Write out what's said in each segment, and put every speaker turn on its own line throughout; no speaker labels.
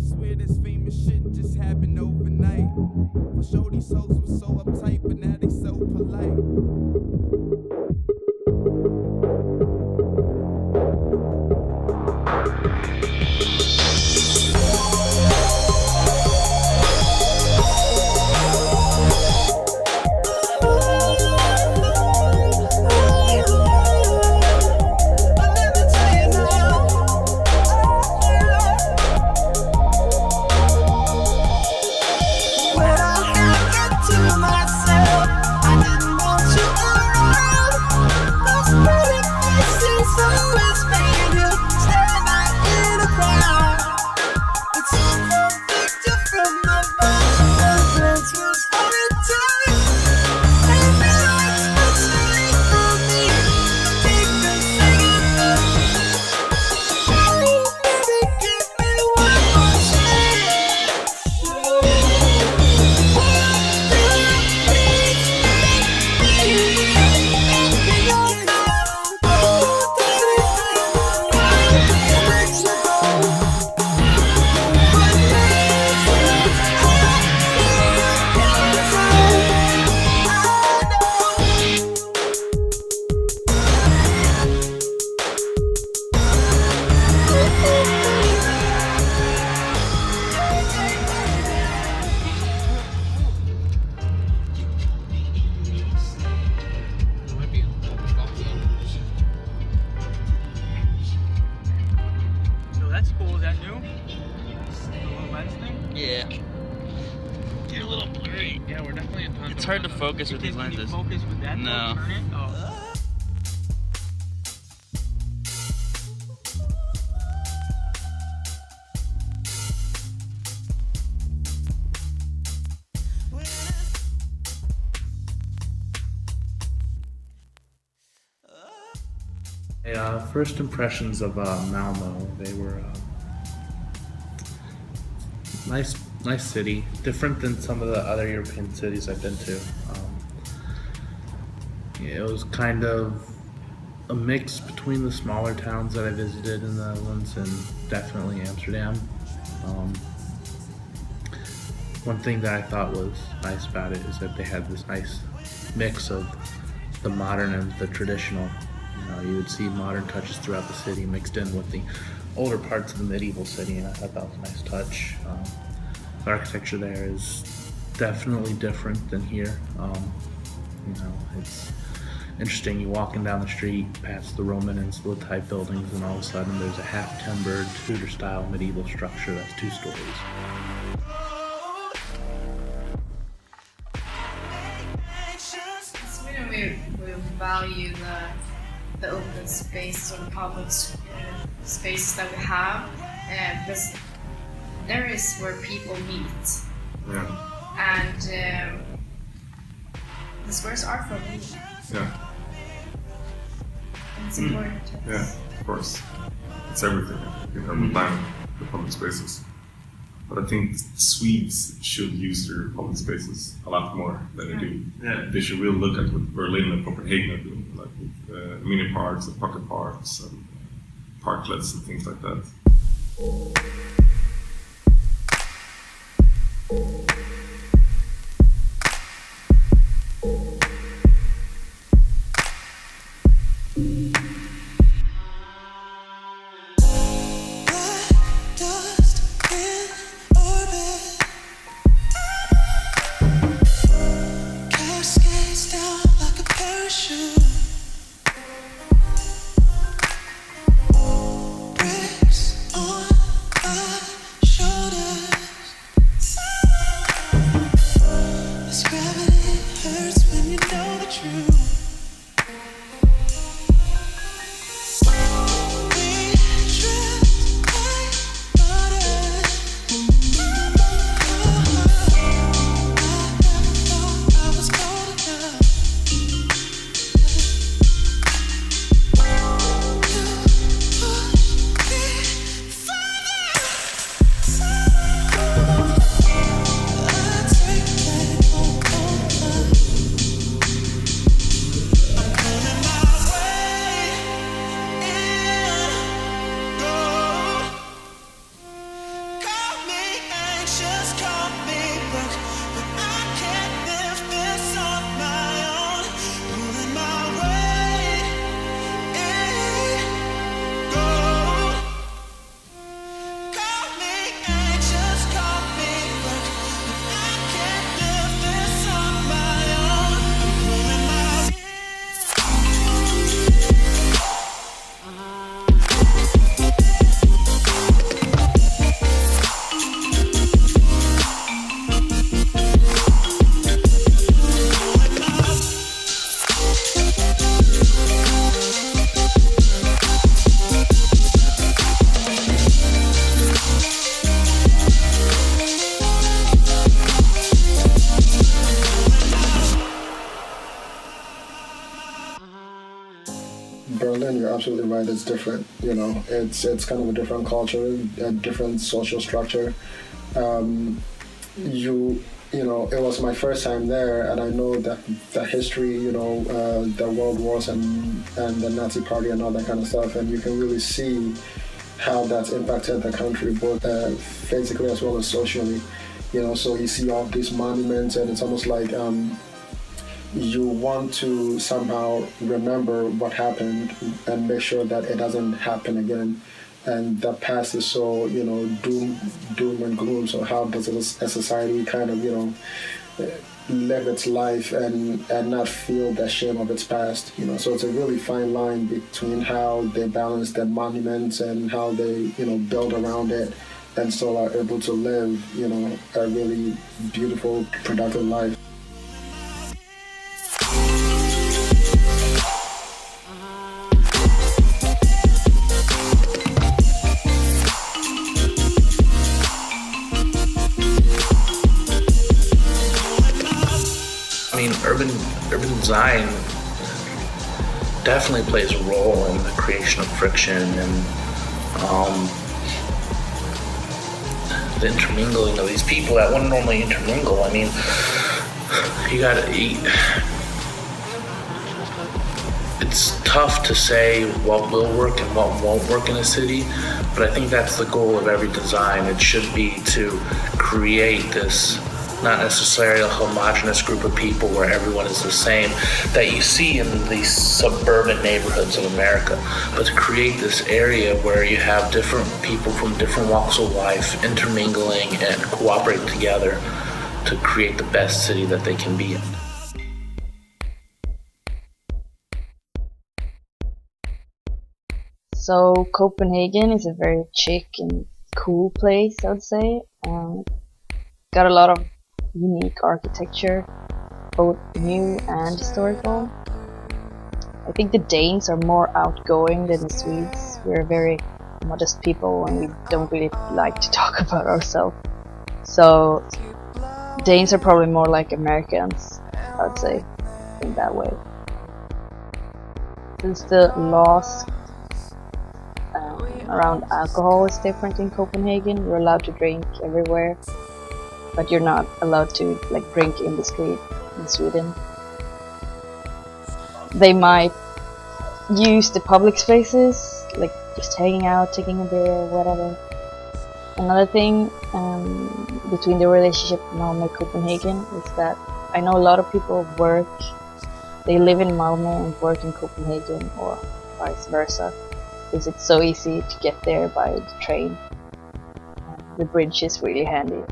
swear this famous shit just happened overnight. For sure these hoes were so uptight, but now they so polite.
That's cool. Is that new? The little lens thing?
Yeah. You're a little blurry.
Yeah, we're definitely in time.
It's hard to focus with these
Can you
lenses.
focus with that?
No.
Turn it? Oh.
First impressions of Malmo, they were nice city, different than some of the other European cities I've been to. It was kind of a mix between the smaller towns that I visited in the Netherlands and definitely Amsterdam. One thing that I thought was nice about it is that they had this nice mix of the modern and the traditional. You would see modern touches throughout the city mixed in with the older parts of the medieval city, and I thought that was a nice touch. The architecture there is definitely different than here. It's interesting. You're walking down the street past the Roman and Sulli type buildings, and all of a sudden there's a half-timbered Tudor-style medieval structure that's 2 stories.
Sweden, we value the open spaces or the public spaces that we have, because there is where people meet.
Yeah.
And the squares are for me.
Yeah.
And it's important to us.
Yeah, of course. It's everything. You have to plan the public spaces. But I think Swedes should use their public spaces a lot more than they do.
Yeah.
They should really look at what Berlin and Copenhagen are doing, like with mini parks and pocket parks and parklets and things like that.
Bricks on absolutely right. It's different. You know, it's kind of a different culture, a different social structure. You know, it was my first time there, and I know that the history, you know, the world wars and the Nazi party and all that kind of stuff, and you can really see how that's impacted the country, both physically as well as socially. You know, so you see all these monuments, and it's almost like you want to somehow remember what happened and make sure that it doesn't happen again. And the past is so, you know, doom and gloom. So how does a society kind of, you know, live its life and not feel the shame of its past? You know, so it's a really fine line between how they balance their monuments and how they, you know, build around it and still are able to live, you know, a really beautiful, productive life.
I mean, urban design definitely plays a role in the creation of friction and the intermingling of these people that wouldn't normally intermingle. I mean, you gotta eat. It's tough to say what will work and what won't work in a city, but I think that's the goal of every design. It should be to create this not necessarily a homogenous group of people where everyone is the same that you see in these suburban neighborhoods of America, but to create this area where you have different people from different walks of life intermingling and cooperating together to create the best city that they can be in.
So Copenhagen is a very chic and cool place, I would say. Got a lot of unique architecture, both new and historical. I think the Danes are more outgoing than the Swedes. We're very modest people and we don't really like to talk about ourselves. So Danes are probably more like Americans, I would say, in that way. Since the laws around alcohol is different in Copenhagen, you're allowed to drink everywhere, but you're not allowed to drink in the street in Sweden. They might use the public spaces, like just hanging out, taking a beer, whatever. Another thing between the relationship Malmo and Copenhagen is that I know a lot of people they live in Malmo and work in Copenhagen, or vice versa, because it's so easy to get there by the train. The bridge is really handy.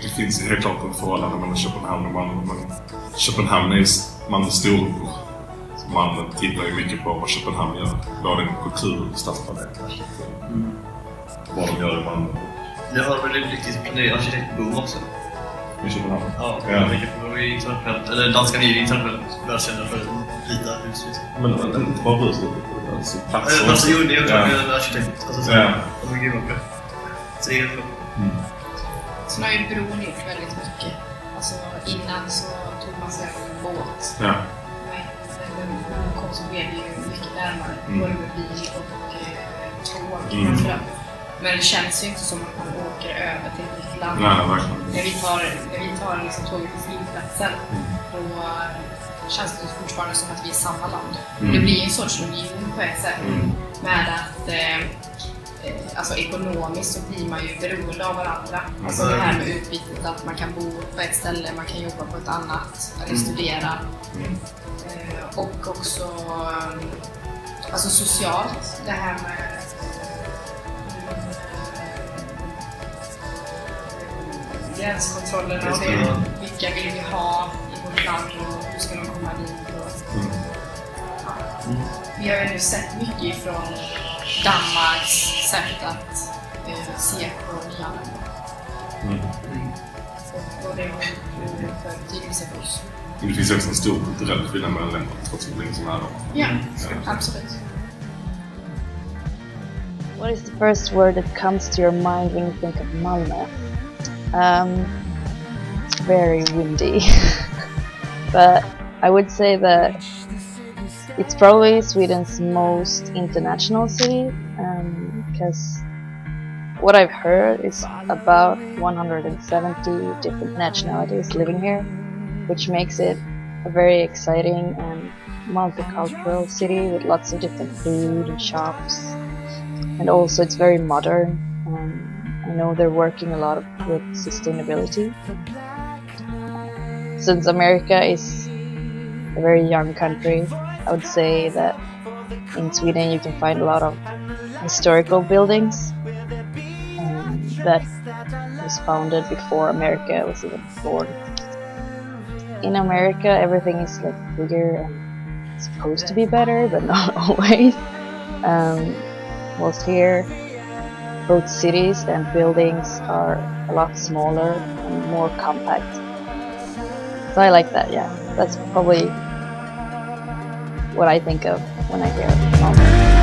Det finns helt klart en förhållande mellan Köpenhamn och Malmö, men Köpenhamn är Malmös storebror. Man tittar ju mycket på vad Köpenhamn gör. Både en kultur och stadsplanering. Vad de gör i Malmö.
Det har väl en riktigt planerad arkitektboom också.
I Köpenhamn?
Ja,
Ja.
jag tänker på i internationellt, eller danska är internationellt välkända för rita hus. Liksom.
Men inte bara hus, alltså platser.
Alltså jo, det är ju
Ja.
en arkitekt. Alltså, så,
Ja.
alltså gud vad bra. Så det är helt bra.
Sen har ju bron gjort väldigt mycket. Alltså innan så tog man sig över en båt.
Ja.
Men när bron kom så blev det ju mycket närmare. Både med bil och tåg framförallt. Men det känns ju inte som att man åker över till ett nytt land.
Nej, verkligen.
När vi tar liksom tåget till flygplatsen, då känns det fortfarande som att vi är samma land. Det blir en sorts union på ett sätt. Med att alltså ekonomiskt så blir man ju beroende av varandra. Alltså det här med utbytet, att man kan bo på ett ställe, man kan jobba på ett annat, eller studera. Och också alltså socialt, det här med gränskontrollerna och det, vilka vill vi ha i vårt land och hur ska de komma dit. Och, vi har ju nu sett mycket ifrån Danmarks sätt att se på nyanlända. Och det har för betydelse för oss.
Det finns också en stor kulturell skillnad mellan länder trots att det är så nära.
Ja, absolut.
What is the first word that comes to your mind when you think of Malmo? Very windy. But I would say that it's probably Sweden's most international city, because what I've heard is about 170 different nationalities living here, which makes it a very exciting and multicultural city with lots of different food and shops. And also it's very modern. I know they're working a lot with sustainability. Since America is a very young country, I would say that in Sweden you can find a lot of historical buildings that was founded before America was even born. In America everything is like bigger and supposed to be better, but not always. Whilst here both cities and buildings are a lot smaller and more compact. So I like that, yeah. That's probably what I think of when I hear Malmo.